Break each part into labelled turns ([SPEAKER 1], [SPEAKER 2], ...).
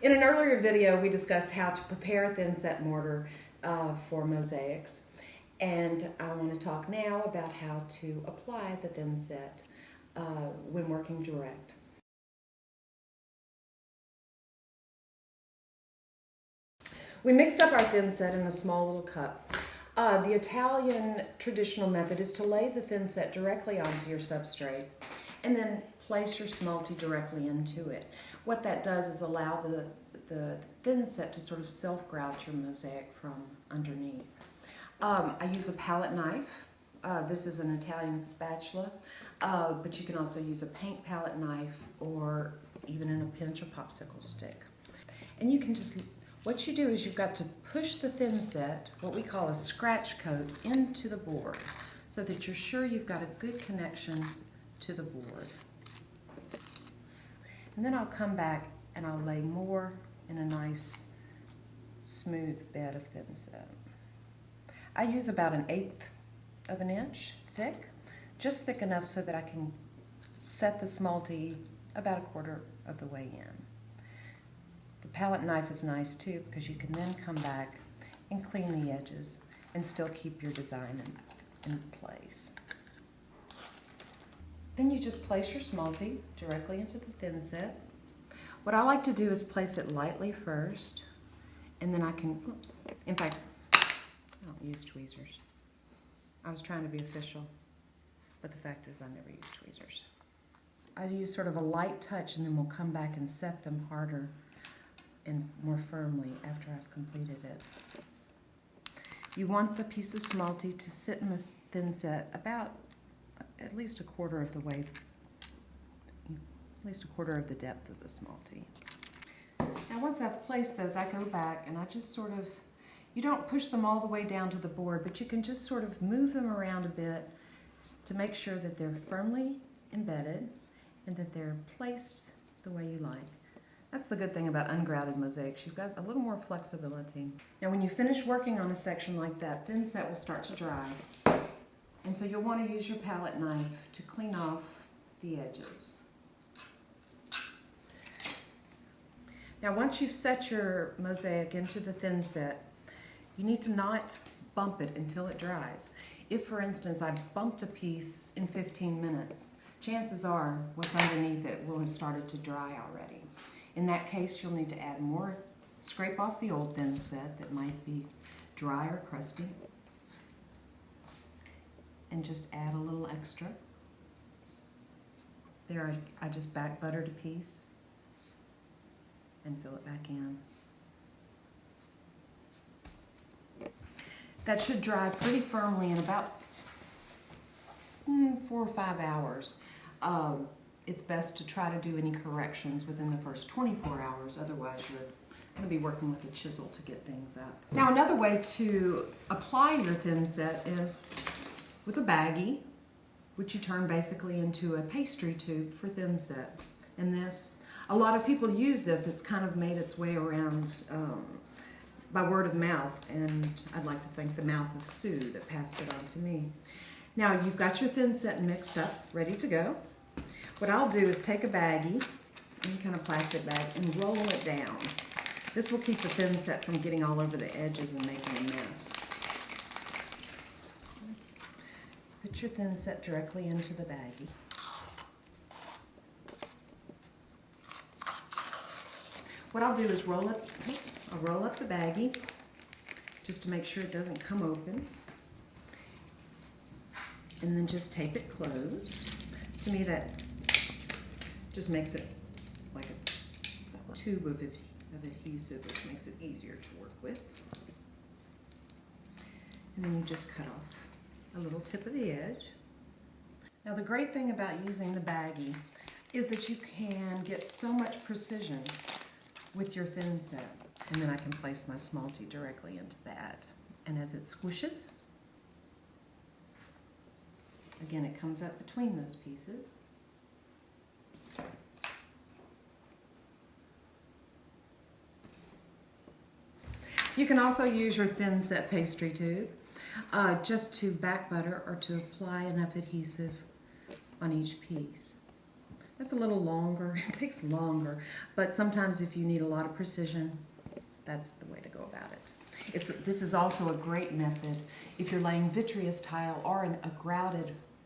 [SPEAKER 1] In an earlier video, we discussed how to prepare a thin set mortar for mosaics. And I want to talk now about how to apply the thin set when working direct. We mixed up our thin set in a small little cup. The Italian traditional method is to lay the thin set directly onto your substrate and then place your Smalti directly into it. What that does is allow the thin set to sort of self-grouch your mosaic from underneath. I use a palette knife. This is an Italian spatula, but you can also use a paint palette knife or even in a pinch or popsicle stick. And you can just, what you do is you've got to push the thin set, what we call a scratch coat, into the board so that you're sure you've got a good connection to the board. And then I'll come back and I'll lay more in a nice smooth bed of thin set. I use about 1/8 of an inch thick, just thick enough so that I can set the Smalti about 1/4 of the way in. The palette knife is nice too because you can then come back and clean the edges and still keep your design in place. Then you just place your Smalti directly into the thin set. What I like to do is place it lightly first, and then I can, oops, in fact, I don't use tweezers. I was trying to be official, but the fact is I never use tweezers. I use sort of a light touch, and then we'll come back and set them harder and more firmly after I've completed it. You want the piece of Smalti to sit in this thin set about at least 1/4 of the way, at least 1/4 of the depth of the Smalti. Now once I've placed those, I go back and I just sort of, you don't push them all the way down to the board, but you can just sort of move them around a bit to make sure that they're firmly embedded and that they're placed the way you like. That's the good thing about ungrouted mosaics. You've got a little more flexibility. Now when you finish working on a section like that, thin set will start to dry. And so you'll want to use your palette knife to clean off the edges. Now once you've set your mosaic into the thin set, you need to not bump it until it dries. If, for instance, I bumped a piece in 15 minutes, chances are what's underneath it will have started to dry already. In that case, you'll need to add more, scrape off the old thin set that might be dry or crusty, and just add a little extra. There, I just back buttered a piece and fill it back in. That should dry pretty firmly in about 4 or 5 hours. It's best to try to do any corrections within the first 24 hours, otherwise you're going to be working with a chisel to get things up. Now another way to apply your thin set is with a baggie, which you turn basically into a pastry tube for thin set. And this, a lot of people use this. It's kind of made its way around by word of mouth, and I'd like to thank the mouth of Sue that passed it on to me. Now you've got your thin set mixed up, ready to go. What I'll do is take a baggie, any kind of plastic bag, and roll it down. This will keep the thin set from getting all over the edges and making a mess. Put your thin set directly into the baggie. What I'll do is I'll roll up the baggie just to make sure it doesn't come open, and then just tape it closed. To me, that just makes it like a tube of adhesive, which makes it easier to work with. And then you just cut off a little tip of the edge. Now the great thing about using the baggie is that you can get so much precision with your thin set. And then I can place my Smalti directly into that. And as it squishes, again, it comes up between those pieces. You can also use your thin set pastry tube just to back butter or to apply enough adhesive on each piece. That's a little longer. It takes longer, but sometimes if you need a lot of precision, that's the way to go about it. This is also a great method if you're laying vitreous tile or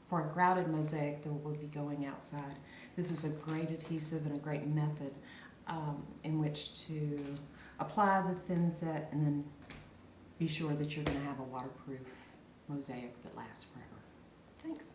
[SPEAKER 1] for a grouted mosaic that will be going outside. This is a great adhesive and a great method in which to apply the thin set and then be sure that you're going to have a waterproof mosaic that lasts forever. Thanks.